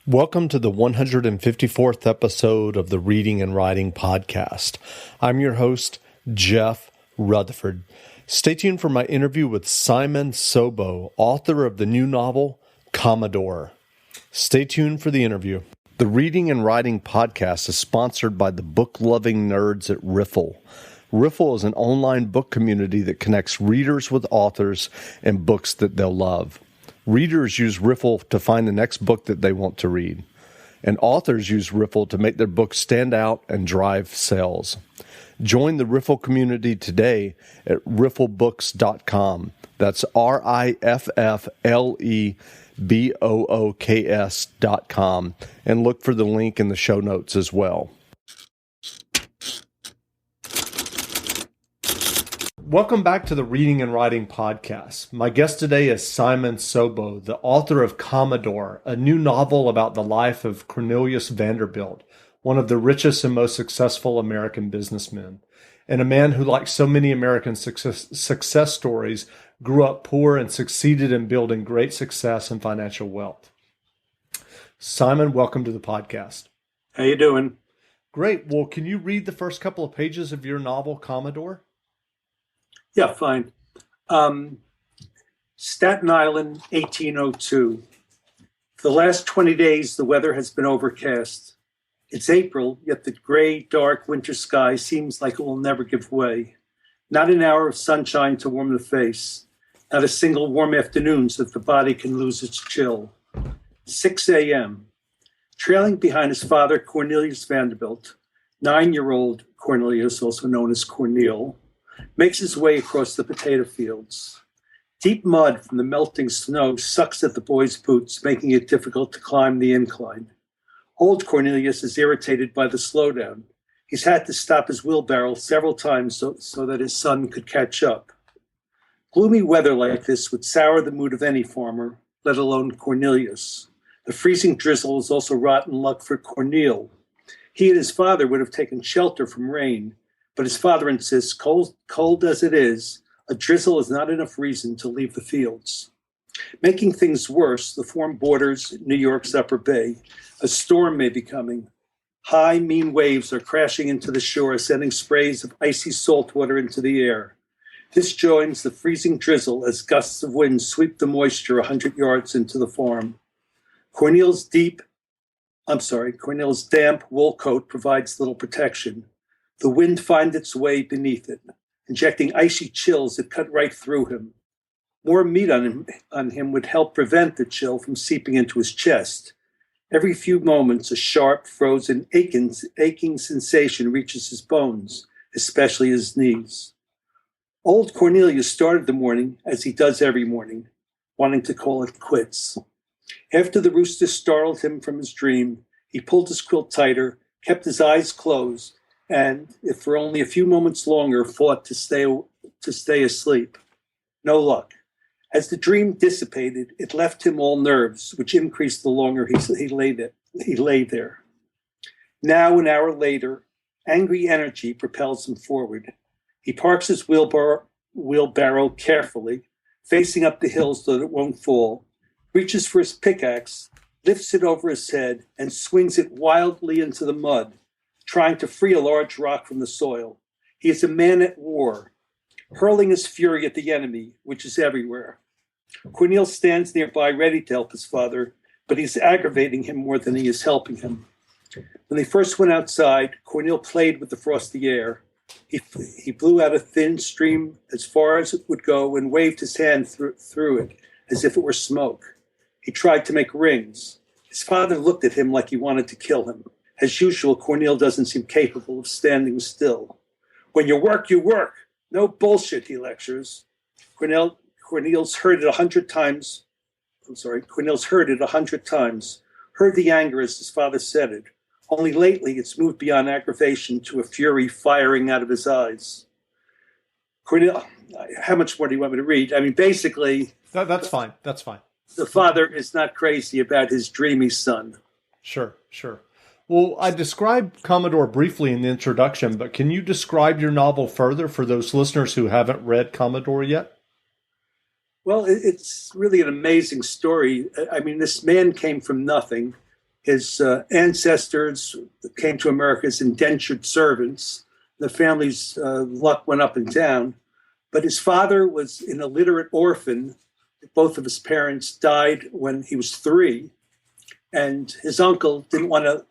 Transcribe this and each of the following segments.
Welcome to the 154th episode of the Reading and Writing Podcast. I'm your host, Jeff Rutherford. Stay tuned for my interview with Simon Sobo, author of the new novel, Commodore. Stay tuned for the interview. The Reading and Writing Podcast is sponsored by the book-loving nerds at Riffle. Riffle is an online book community that connects readers with authors and books that they'll love. Readers use Riffle to find the next book that they want to read, and authors use Riffle to make their books stand out and drive sales. Join the Riffle community today at rifflebooks.com. That's rifflebooks.com, and look for the link in the show notes as well. Welcome back to the Reading and Writing Podcast. My guest today is Simon Sobo, the author of Commodore, a new novel about the life of Cornelius Vanderbilt, one of the richest and most successful American businessmen, and a man who, like so many American success stories, grew up poor and succeeded in building great success and financial wealth. Simon, welcome to the podcast. How you doing? Great. Well, can you read the first couple of pages of your novel, Commodore? Yeah, fine. Staten Island, 1802. For the last 20 days, the weather has been overcast. It's April, yet the gray, dark winter sky seems like it will never give way. Not an hour of sunshine to warm the face. Not a single warm afternoon so that the body can lose its chill. 6 a.m. Trailing behind his father, Cornelius Vanderbilt, 9-year-old Cornelius, also known as Cornel, makes his way across the potato fields. Deep mud from the melting snow sucks at the boy's boots, making it difficult to climb the incline. Old Cornelius is irritated by the slowdown. He's had to stop his wheelbarrow several times so that his son could catch up. Gloomy weather like this would sour the mood of any farmer, let alone Cornelius. The freezing drizzle is also rotten luck for Cornel. He and his father would have taken shelter from rain, but his father insists, cold as it is, a drizzle is not enough reason to leave the fields. Making things worse, the farm borders New York's Upper Bay. A storm may be coming. High, mean waves are crashing into the shore, sending sprays of icy salt water into the air. This joins the freezing drizzle as gusts of wind sweep the moisture 100 yards into the farm. Cornel's damp wool coat provides little protection. The wind finds its way beneath it, injecting icy chills that cut right through him. More meat on him would help prevent the chill from seeping into his chest. Every few moments, a sharp, frozen, aching sensation reaches his bones, especially his knees. Old Cornelius started the morning, as he does every morning, wanting to call it quits. After the rooster startled him from his dream, he pulled his quilt tighter, kept his eyes closed, and, if for only a few moments longer, fought to stay asleep. No luck. As the dream dissipated, it left him all nerves, which increased the longer he lay there. Now, an hour later, angry energy propels him forward. He parks his wheelbarrow carefully, facing up the hill so that it won't fall, reaches for his pickaxe, lifts it over his head, and swings it wildly into the mud, trying to free a large rock from the soil. He is a man at war, hurling his fury at the enemy, which is everywhere. Cornel stands nearby, ready to help his father, but he's aggravating him more than he is helping him. When they first went outside, Cornel played with the frosty air. He blew out a thin stream as far as it would go and waved his hand through it as if it were smoke. He tried to make rings. His father looked at him like he wanted to kill him. As usual, Cornel doesn't seem capable of standing still. When you work, you work. No bullshit, he lectures. Cornel's heard it 100 times. Cornel's heard it 100 times. Heard the anger as his father said it. Only lately, it's moved beyond aggravation to a fury firing out of his eyes. Cornel, how much more do you want me to read? I mean, basically... That's fine. That's fine. The father is not crazy about his dreamy son. Sure. Well, I described Commodore briefly in the introduction, but can you describe your novel further for those listeners who haven't read Commodore yet? Well, it's really an amazing story. I mean, this man came from nothing, His ancestors came to America as indentured servants. The family's luck went up and down. But his father was an illiterate orphan. Both of his parents died when he was 3. And his uncle didn't want to,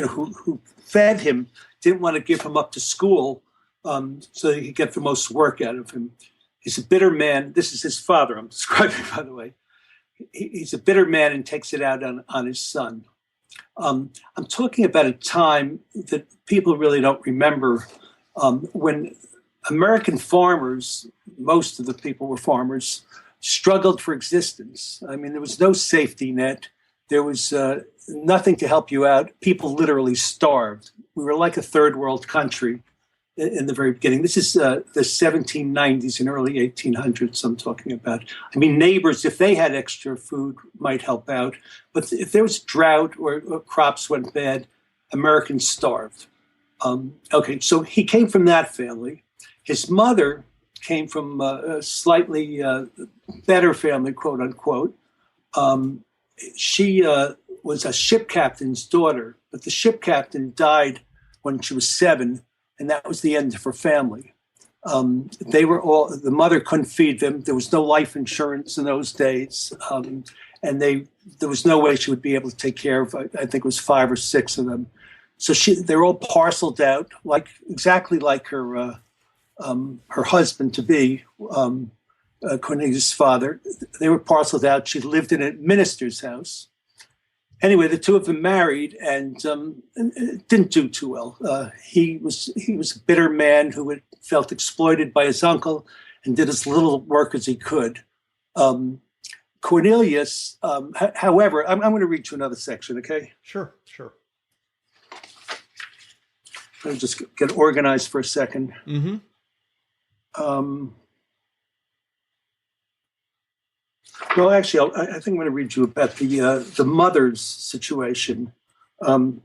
who fed him, didn't want to give him up to school so he could get the most work out of him. He's a bitter man. This is his father I'm describing, by the way. He's a bitter man and takes it out on his son. I'm talking about a time that people really don't remember when American farmers, most of the people were farmers, struggled for existence. I mean, there was no safety net. There was nothing to help you out. People literally starved. We were like a third world country in the very beginning. This is the 1790s and early 1800s I'm talking about. I mean, neighbors, if they had extra food, might help out. But if there was drought or crops went bad, Americans starved. Okay, so he came from that family. His mother came from a slightly better family, quote unquote. She was a ship captain's daughter, but the ship captain died when she was 7, and that was the end of her family. The mother couldn't feed them. There was no life insurance in those days. And there was no way she would be able to take care of, I think it was 5 or 6 of them. So they're all parceled out, exactly like her husband-to-be, Cornelius' father. They were parceled out. She lived in a minister's house. Anyway, the two of them married and didn't do too well. He was a bitter man who had felt exploited by his uncle and did as little work as he could. Cornelius, however, I'm going to read you another section, okay? Sure. Let me just get organized for a second. Mm-hmm. Well, actually, I think I'm going to read you about the mother's situation. And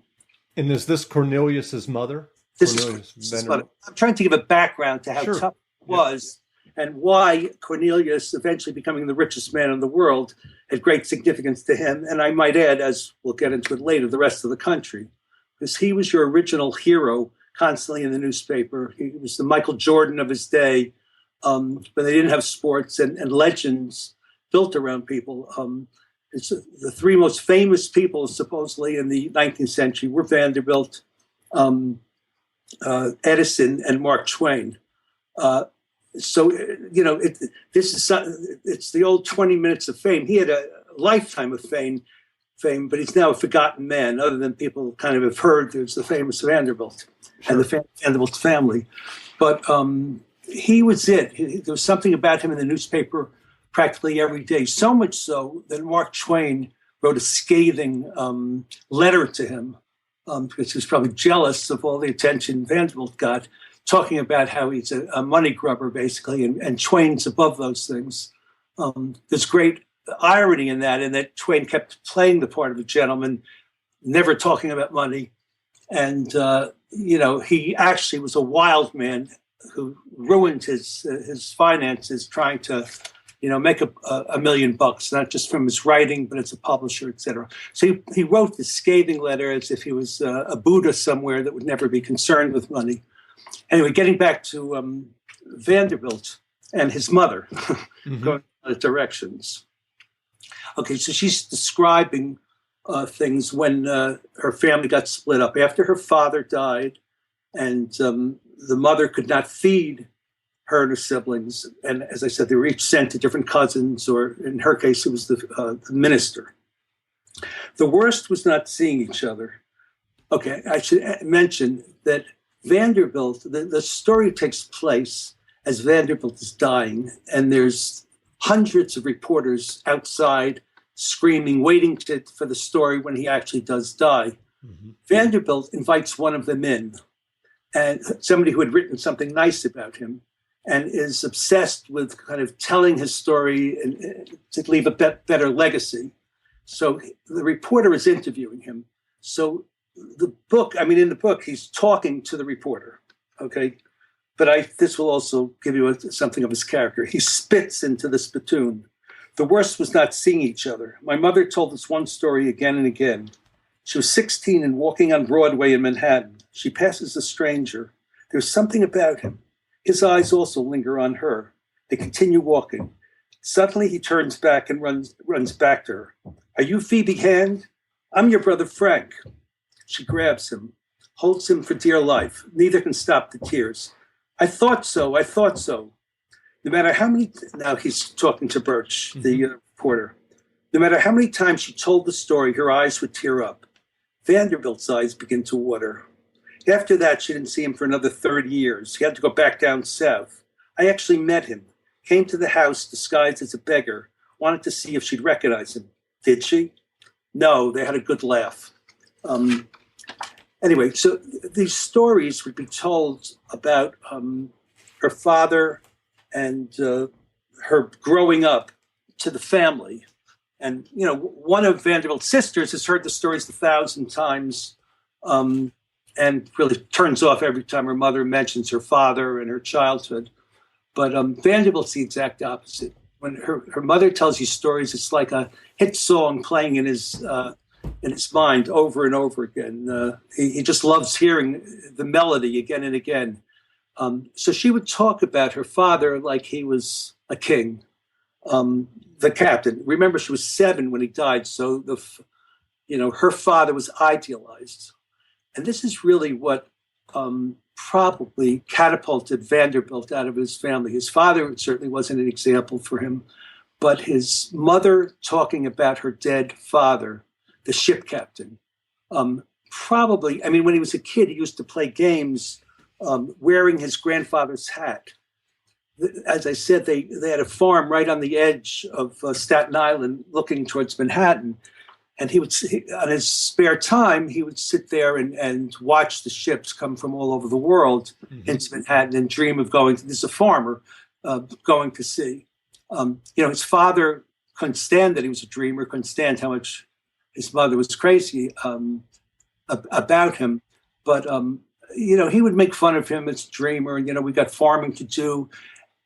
is this Cornelius's mother? This is mother. I'm trying to give a background to how tough it was and why Cornelius, eventually becoming the richest man in the world, had great significance to him. And I might add, as we'll get into it later, the rest of the country. Because he was your original hero constantly in the newspaper. He was the Michael Jordan of his day, but they didn't have sports and legends built around people. It's the 3 most famous people, supposedly, in the 19th century were Vanderbilt, Edison, and Mark Twain. It's the old 20 minutes of fame. He had a lifetime of fame, but he's now a forgotten man, other than people kind of have heard there's the famous Vanderbilt and the Vanderbilt family. But he was it. There was something about him in the newspaper practically every day, so much so that Mark Twain wrote a scathing letter to him because he was probably jealous of all the attention Vanderbilt got, talking about how he's a money grubber, basically, and Twain's above those things. There's great irony in that Twain kept playing the part of a gentleman, never talking about money. And, he actually was a wild man who ruined his finances trying to, make $1 million, not just from his writing, but as a publisher, et cetera. So he wrote this scathing letter as if he was a Buddha somewhere that would never be concerned with money. Anyway, getting back to Vanderbilt and his mother, going in other directions. Okay, so she's describing things when her family got split up. After her father died and the mother could not feed her and her siblings. And as I said, they were each sent to different cousins, or in her case, it was the minister. The worst was not seeing each other. Okay, I should mention that Vanderbilt, the story takes place as Vanderbilt is dying, and there's hundreds of reporters outside screaming, waiting for the story when he actually does die. Mm-hmm. Vanderbilt invites one of them in, and somebody who had written something nice about him, and is obsessed with kind of telling his story and to leave a better legacy. So the reporter is interviewing him. So in the book, he's talking to the reporter, okay? But this will also give you something of his character. He spits into the spittoon. The worst was not seeing each other. My mother told us one story again and again. She was 16 and walking on Broadway in Manhattan. She passes a stranger. There's something about him. His eyes also linger on her. They continue walking. Suddenly he turns back and runs back to her. Are you Phoebe Hand? I'm your brother Frank. She grabs him, holds him for dear life. Neither can stop the tears. I thought so. No matter how many, now he's talking to Birch, the reporter. No matter how many times she told the story, her eyes would tear up. Vanderbilt's eyes begin to water. After that, she didn't see him for another 30 years. He had to go back down south. I actually met him. Came to the house disguised as a beggar. Wanted to see if she'd recognize him. Did she? No, they had a good laugh. Anyway, so these stories would be told about her father and her growing up to the family. And, you know, one of Vanderbilt's sisters has heard the stories 1,000 times and really turns off every time her mother mentions her father and her childhood. But Vanderbilt's the exact opposite. When her mother tells you stories, it's like a hit song playing in his mind over and over again. He just loves hearing the melody again and again. So she would talk about her father like he was a king, the captain. Remember, she was 7 when he died, so her father was idealized, and this is really what probably catapulted Vanderbilt out of his family. His father certainly wasn't an example for him, but his mother talking about her dead father, the ship captain, probably. I mean, when he was a kid, he used to play games wearing his grandfather's hat. As I said, they had a farm right on the edge of Staten Island looking towards Manhattan. And he would, on his spare time, he would sit there and watch the ships come from all over the world into Manhattan and dream of going to, this is a farmer, going to sea. His father couldn't stand that he was a dreamer, couldn't stand how much his mother was crazy about him. But, he would make fun of him as a dreamer. And, we got farming to do.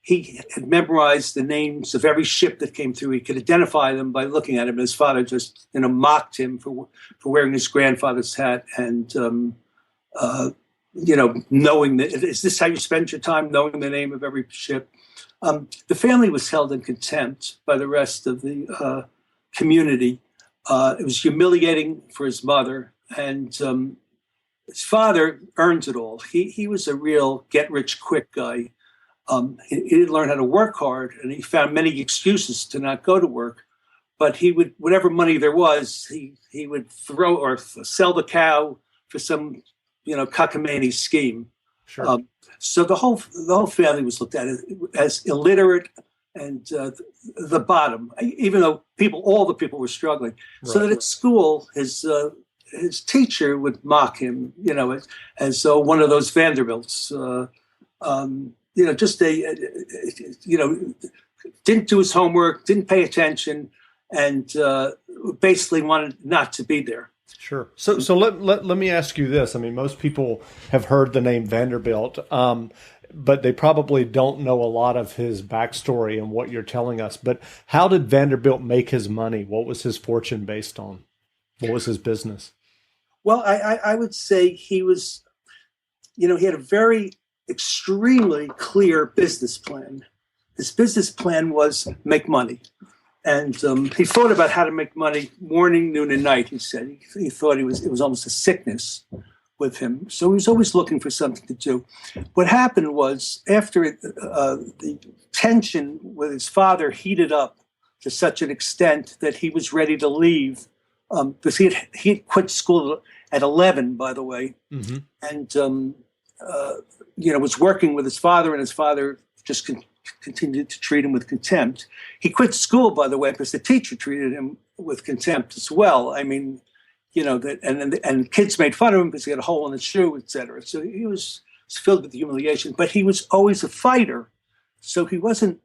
He had memorized the names of every ship that came through. He could identify them by looking at him. His father just, mocked him for wearing his grandfather's hat and, knowing that, is this how you spend your time, knowing the name of every ship? The family was held in contempt by the rest of the community. It was humiliating for his mother, and his father earned it all. He was a real get-rich-quick guy. He didn't learn how to work hard, and he found many excuses to not go to work. But he would, whatever money there was, he would throw or sell the cow for some, cockamamie scheme. Sure. So the whole family was looked at as illiterate and the bottom, even though all the people were struggling. Right. So that at school, his teacher would mock him, as one of those Vanderbilts. Didn't do his homework, didn't pay attention, and basically wanted not to be there. Sure. So let me ask you this. I mean, most people have heard the name Vanderbilt, but they probably don't know a lot of his backstory and what you're telling us. But how did Vanderbilt make his money? What was his fortune based on? What was his business? Well, I would say he was, he had a very extremely clear business plan. His business plan was make money. And he thought about how to make money morning, noon, and night, he said. He thought it was almost a sickness with him. So he was always looking for something to do. What happened was, after the tension with his father heated up to such an extent that he was ready to leave, because he had quit school at 11, by the way, and was working with his father, and his father just continued to treat him with contempt. He quit school, by the way, because the teacher treated him with contempt as well. I mean, and kids made fun of him because he had a hole in his shoe, et cetera. So he was filled with humiliation, but he was always a fighter. So he wasn't,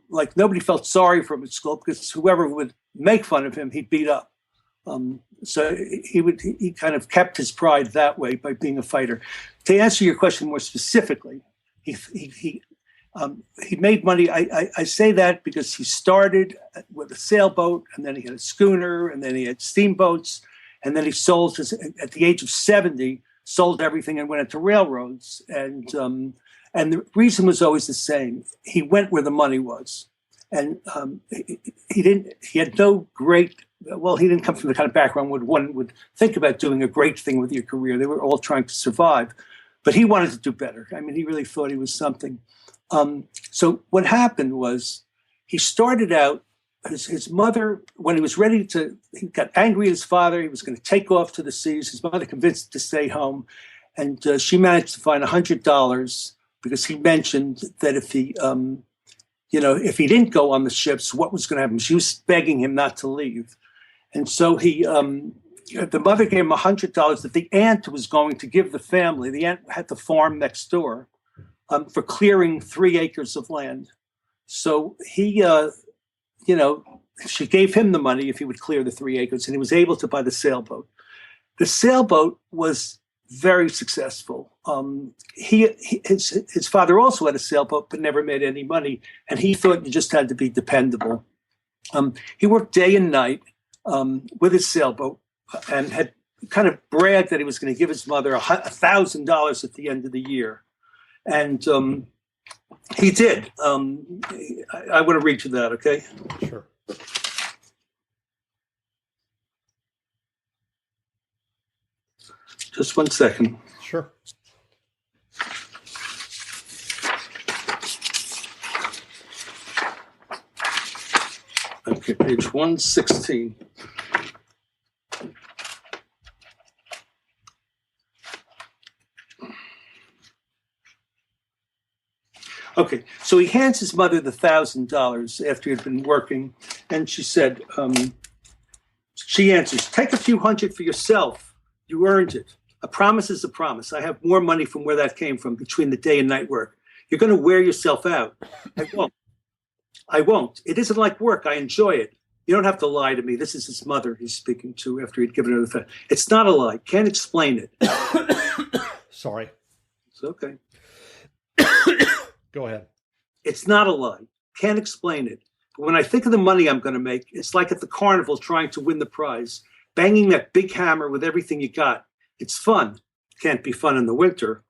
like nobody felt sorry for him at school because whoever would make fun of him, he beat up. So he kind of kept his pride that way by being a fighter. To answer your question more specifically, he made money. I say that because he started with a sailboat, and then he had a schooner, and then he had steamboats, And then he at the age of 70, sold everything and went into railroads. And the reason was always the same. He went where the money was. And he had no great, well, he didn't come from the kind of background where one would think about doing a great thing with your career. They were all trying to survive. But he wanted to do better. I mean, he really thought he was something. So what happened was he started out, his mother, when he was ready to, he got angry at his father. He was going to take off to the seas. His mother convinced him to stay home. And she managed to find $100 because he mentioned that if he didn't go on the ships, what was going to happen? She was begging him not to leave. And so the mother gave him $100 that the aunt was going to give the family. The aunt had the farm next door for clearing 3 acres of land. So she gave him the money if he would clear the 3 acres, and he was able to buy the sailboat. The sailboat was very successful. His father also had a sailboat, but never made any money, and he thought you just had to be dependable. He worked day and night with his sailboat and had kind of bragged that he was going to give his mother $1,000 at the end of the year. And he did. I want to read you that, okay? Sure. Just 1 second. Sure. Okay, page 116. Okay, so he hands his mother the $1,000 after he had been working, and she said, she answers, "Take a few hundred for yourself. You earned it. A promise is a promise. I have more money from where that came from between the day and night work. You're going to wear yourself out." I won't. It isn't like work. I enjoy it. You don't have to lie to me. This is his mother he's speaking to after he'd given her the fact. It's not a lie. Can't explain it. Sorry. It's okay. Go ahead. It's not a lie. Can't explain it. But when I think of the money I'm going to make, it's like at the carnival trying to win the prize, banging that big hammer with everything you got. It's fun. Can't be fun in the winter.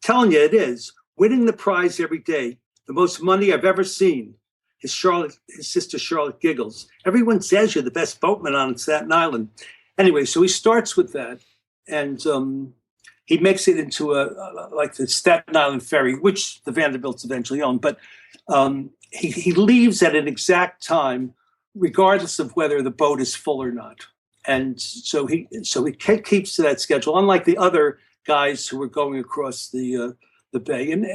Telling you it is. Winning the prize every day. The most money I've ever seen. His sister Charlotte giggles. Everyone says you're the best boatman on Staten Island. Anyway, so he starts with that, and he makes it into like the Staten Island ferry, which the Vanderbilts eventually owned. But he leaves at an exact time, regardless of whether the boat is full or not. And so he keeps to that schedule, unlike the other guys who were going across the bay. And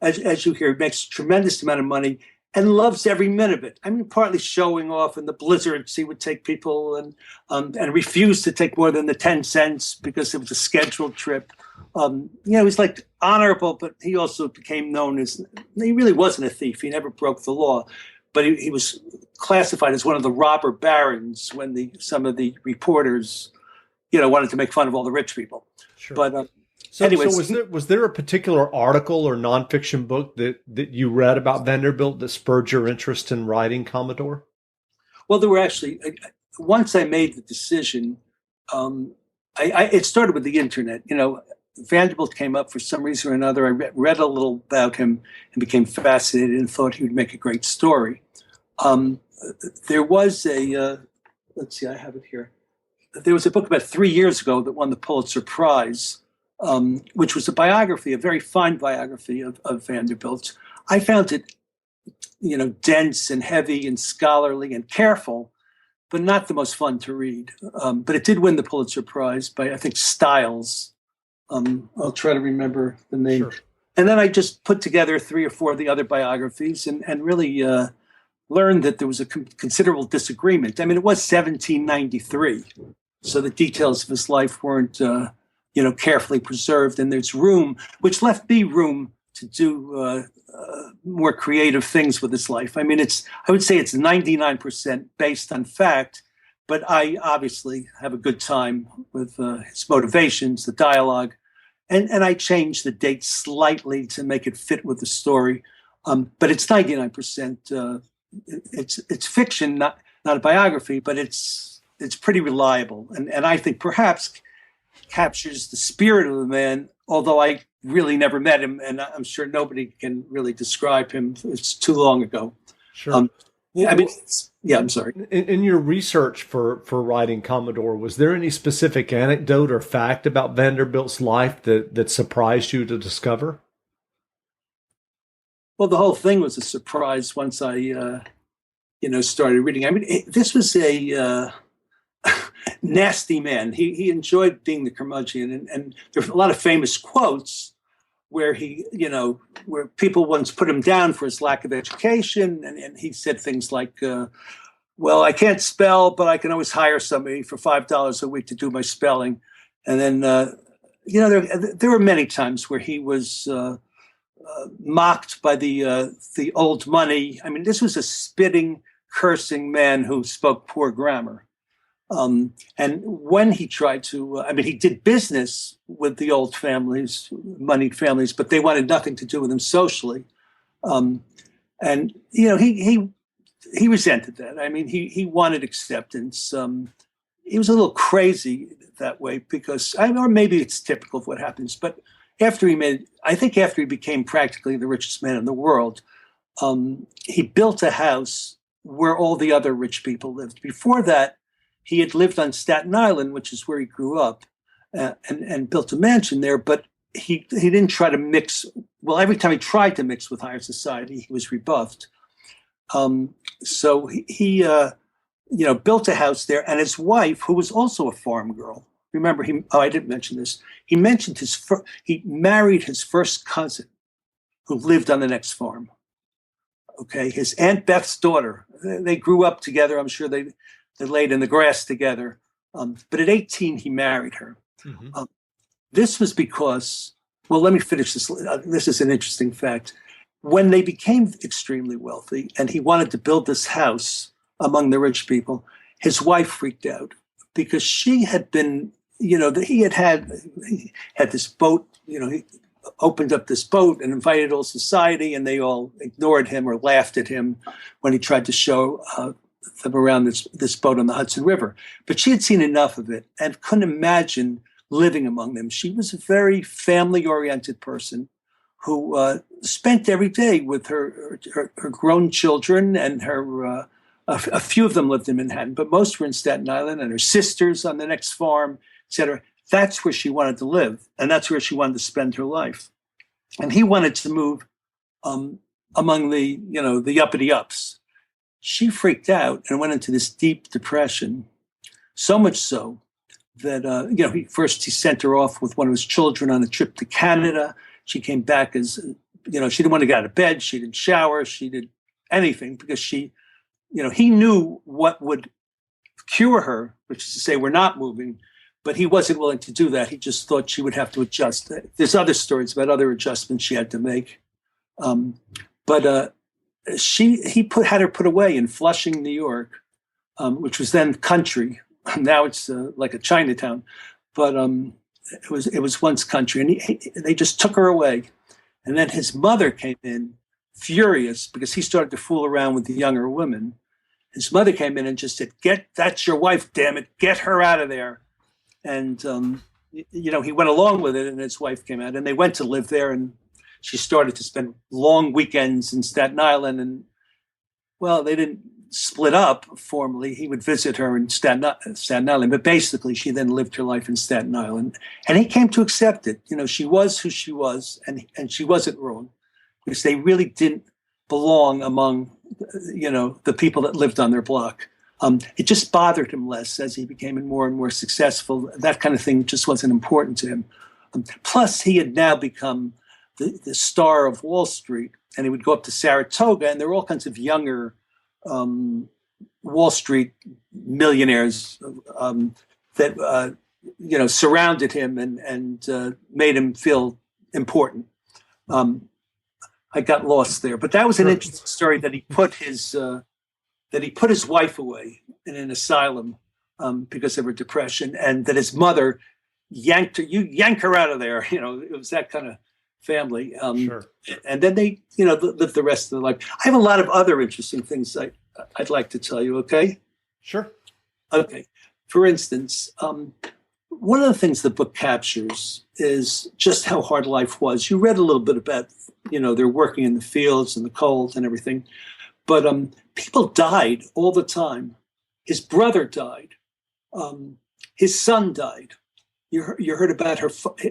as you hear, he makes a tremendous amount of money and loves every minute of it. I mean, partly showing off in the blizzards, he would take people and refuse to take more than the 10 cents because it was a scheduled trip. He's like honorable, but he also became known as, he really wasn't a thief. He never broke the law, but he was classified as one of the robber barons when some of the reporters, wanted to make fun of all the rich people. Sure. But So anyways, was there a particular article or nonfiction book that you read about Vanderbilt that spurred your interest in writing Commodore? Well, there were actually, once I made the decision, it started with the internet. Vanderbilt came up for some reason or another. I read a little about him and became fascinated and thought he would make a great story. There was let's see, I have it here. There was a book about 3 years ago that won the Pulitzer Prize, which was a biography, a very fine biography of Vanderbilt. I found it, dense and heavy and scholarly and careful, but not the most fun to read. But it did win the Pulitzer Prize by, I think, Stiles. I'll try to remember the name. Sure. And then I just put together 3 or 4 of the other biographies and really learned that there was a considerable disagreement. I mean, it was 1793, so the details of his life weren't carefully preserved, and there's room, which left me room to do more creative things with his life. I mean, I would say it's 99% based on fact, but I obviously have a good time with his motivations, the dialogue, and I changed the date slightly to make it fit with the story. But it's 99%. It's fiction, not a biography, but it's it's pretty reliable, and I think perhaps captures the spirit of the man. Although I really never met him, and I'm sure nobody can really describe him. It's too long ago. Sure. I mean, yeah. I'm sorry. In your research for writing Commodore, was there any specific anecdote or fact about Vanderbilt's life that surprised you to discover? Well, the whole thing was a surprise once I, started reading. I mean, this was a nasty man. He enjoyed being the curmudgeon, and there are a lot of famous quotes where where people once put him down for his lack of education, and he said things like, "Well, I can't spell, but I can always hire somebody for $5 a week to do my spelling." And then, there were many times where he was mocked by the old money. I mean, this was a spitting, cursing man who spoke poor grammar. And when he tried to, he did business with the old families, moneyed families, but they wanted nothing to do with him socially. He resented that. I mean, he wanted acceptance. He was a little crazy that way because, or maybe it's typical of what happens, but after he became practically the richest man in the world, he built a house where all the other rich people lived. Before that, he had lived on Staten Island, which is where he grew up, and built a mansion there. But he didn't try to mix. Well, every time he tried to mix with higher society, he was rebuffed. So he built a house there, and his wife, who was also a farm girl. Remember, I didn't mention this. He mentioned he married his first cousin, who lived on the next farm. Okay, his Aunt Beth's daughter. They grew up together. I'm sure they laid in the grass together. But at 18, he married her. Mm-hmm. This was because, well, let me finish this. This is an interesting fact. When they became extremely wealthy and he wanted to build this house among the rich people, his wife freaked out because she had been, he had this boat, he opened up this boat and invited all society, and they all ignored him or laughed at him when he tried to show them around this boat on the Hudson River. But she had seen enough of it and couldn't imagine living among them. She was a very family-oriented person who spent every day with her grown children, and a few of them lived in Manhattan, but most were in Staten Island, and her sisters on the next farm, etc. That's where she wanted to live, and that's where she wanted to spend her life. And he wanted to move among the uppity ups. She freaked out and went into this deep depression, so much so that, he sent her off with one of his children on a trip to Canada. She came back as, she didn't want to get out of bed. She didn't shower. She did anything because he knew what would cure her, which is to say we're not moving, but he wasn't willing to do that. He just thought she would have to adjust. There's other stories about other adjustments she had to make. He had her put away in Flushing, New York, which was then country. Now it's like a Chinatown, but it was once country, and they just took her away. And then his mother came in furious because he started to fool around with the younger women. His mother came in and just said, "That's your wife, damn it, get her out of there." And he went along with it, and his wife came out, and they went to live there, and she started to spend long weekends in Staten Island. And, well, they didn't split up formally. He would visit her in Staten Island, but basically she then lived her life in Staten Island. And he came to accept it. She was who she was, and she wasn't wrong, because they really didn't belong among, the people that lived on their block. It just bothered him less as he became more and more successful. That kind of thing just wasn't important to him. Plus, he had now become the star of Wall Street, and he would go up to Saratoga, and there were all kinds of younger Wall Street millionaires that surrounded him and made him feel important. I got lost there, but that was an interesting story that he put his wife away in an asylum because of her depression, and that his mother yank her out of there. It was that kind of family. Sure. And then they, lived the rest of their life. I have a lot of other interesting things I'd like to tell you. Okay. Sure. Okay. for instance, one of the things the book captures is just how hard life was. You read a little bit about, they're working in the fields and the cold and everything, but people died all the time. His brother died. His son died. You heard about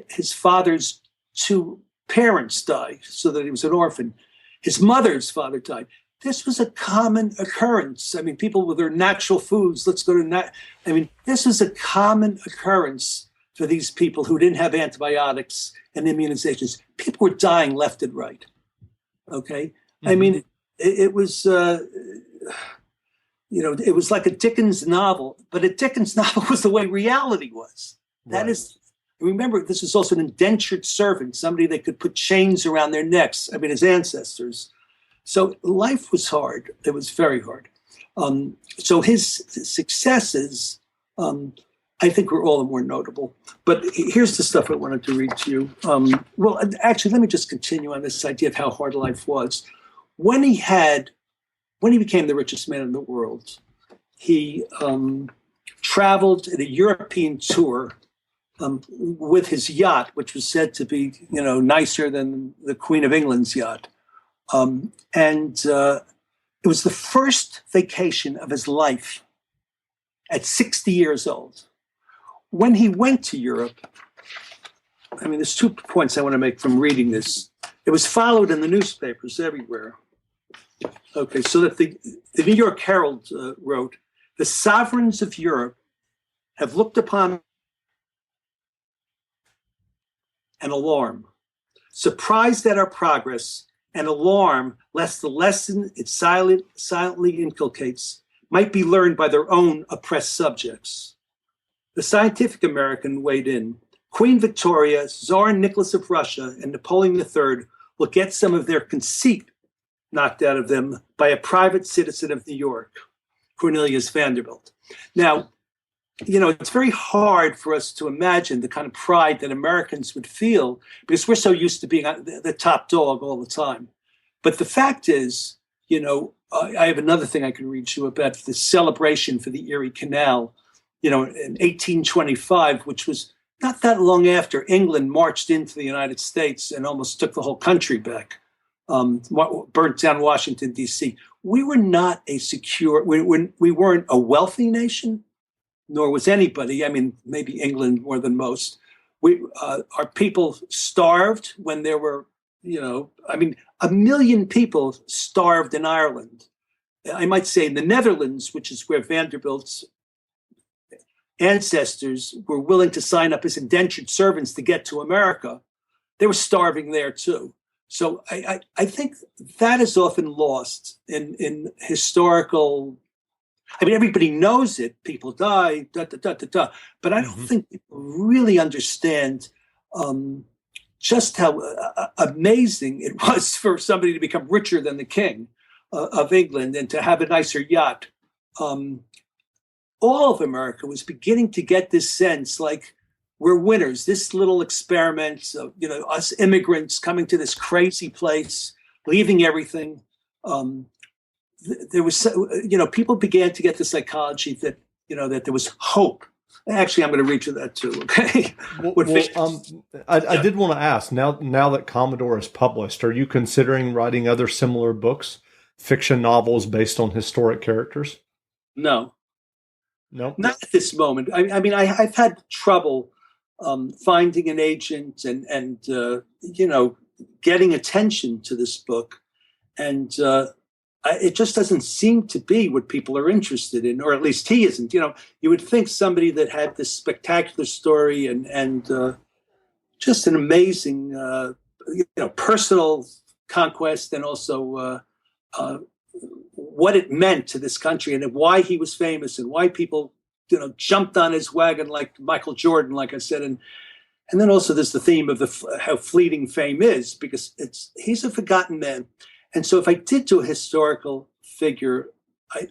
his father's two parents died, so that he was an orphan. His mother's father died. This was a common occurrence. I mean, people with their natural foods, let's go to this was a common occurrence for these people who didn't have antibiotics and immunizations. People were dying left and right. Okay? Mm-hmm. I mean, it was, it was like a Dickens novel, but a Dickens novel was the way reality was. That is, remember, this is also an indentured servant, somebody that could put chains around their necks. I mean, his ancestors. So life was hard. It was very hard. So his successes, I think, were all the more notable. But here's the stuff I wanted to read to you. Well, actually, let me just continue on this idea of how hard life was. When he became the richest man in the world, he traveled in a European tour with his yacht, which was said to be, nicer than the Queen of England's yacht. It was the first vacation of his life at 60 years old. When he went to Europe, I mean, there's 2 points I want to make from reading this. It was followed in the newspapers everywhere. Okay, so that the New York Herald wrote, "The sovereigns of Europe have looked upon an alarm, surprised at our progress, and alarm lest the lesson it silently inculcates might be learned by their own oppressed subjects." The Scientific American weighed in. Queen Victoria, Tsar Nicholas of Russia, and Napoleon III will get some of their conceit knocked out of them by a private citizen of New York, Cornelius Vanderbilt. Now, it's very hard for us to imagine the kind of pride that Americans would feel because we're so used to being the top dog all the time. But the fact is, I have another thing I can read you about the celebration for the Erie Canal, in 1825, which was not that long after England marched into the United States and almost took the whole country back, burnt down Washington, D.C. We were not we weren't a wealthy nation, nor was anybody. I mean, maybe England more than most. Our people starved when there were, 1 million people starved in Ireland. I might say in the Netherlands, which is where Vanderbilt's ancestors were willing to sign up as indentured servants to get to America. They were starving there too. So I think that is often lost in historical. I mean, everybody knows it. People die, but I don't think people really understand just how amazing it was for somebody to become richer than the king of England and to have a nicer yacht. All of America was beginning to get this sense like we're winners. This little experiment of, us immigrants coming to this crazy place, leaving everything. There was, people began to get the psychology that, that there was hope. Actually, I'm going to read you that too. Okay. I did want to ask now that Commodore is published, are you considering writing other similar books, fiction novels based on historic characters? No, not at this moment. I've had trouble finding an agent and getting attention to this book, and it just doesn't seem to be what people are interested in, or at least he isn't. You would think somebody that had this spectacular story and just an amazing, personal conquest, and also what it meant to this country and why he was famous and why people, jumped on his wagon like Michael Jordan, like I said, and then also there's the theme of how fleeting fame is, because he's a forgotten man. And so if I did do a historical figure,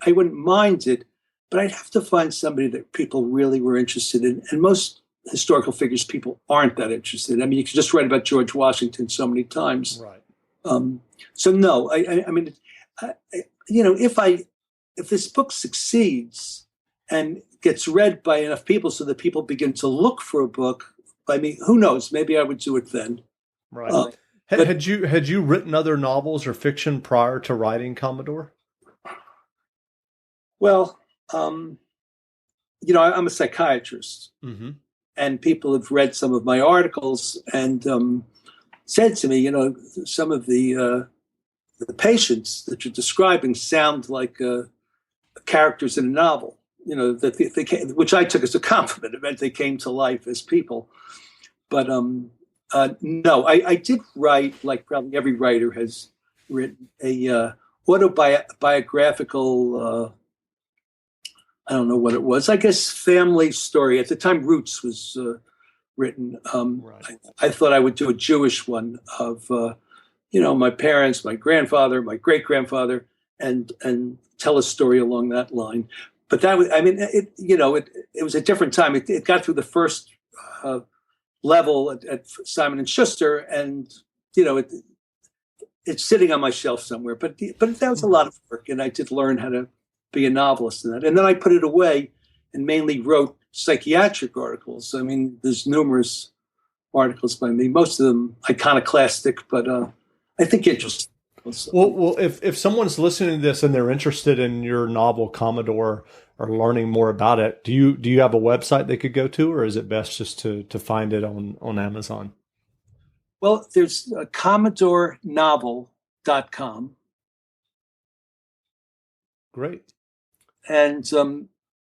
I wouldn't mind it, but I'd have to find somebody that people really were interested in. And most historical figures, people aren't that interested in. I mean, you can just write about George Washington so many times. Right. So no, if this book succeeds and gets read by enough people so that people begin to look for a book by me, who knows? Maybe I would do it then. Right. Had you written other novels or fiction prior to writing Commodore? Well, I'm a psychiatrist, Mm-hmm. and people have read some of my articles and said to me, some of the patients that you're describing sound like characters in a novel. That they came, which I took as a compliment. It meant they came to life as people. But no, I did write, like probably every writer has written, a autobiographical. I don't know what it was. I guess family story. At the time, Roots was written. Right. I thought I would do a Jewish one of, my parents, my grandfather, my great grandfather, and tell a story along that line. But that was, it was a different time. It got through the first level at Simon and Schuster, and it's sitting on my shelf somewhere. But that was a lot of work, and I did learn how to be a novelist in that. And then I put it away and mainly wrote psychiatric articles. I mean, there's numerous articles by me, most of them iconoclastic, but I think interesting. Well, if someone's listening to this and they're interested in your novel Commodore or learning more about it, do you have a website they could go to, or is it best just to find it on Amazon? Well, there's CommodoreNovel.com. Great. And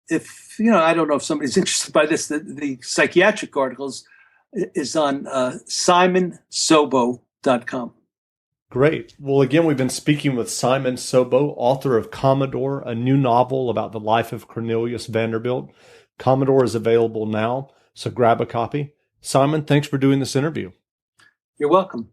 if, I don't know if somebody's interested by this, the psychiatric articles is on SimonSobo.com. Great. Well, again, we've been speaking with Simon Sobo, author of Commodore, a new novel about the life of Cornelius Vanderbilt. Commodore is available now, so grab a copy. Simon, thanks for doing this interview. You're welcome.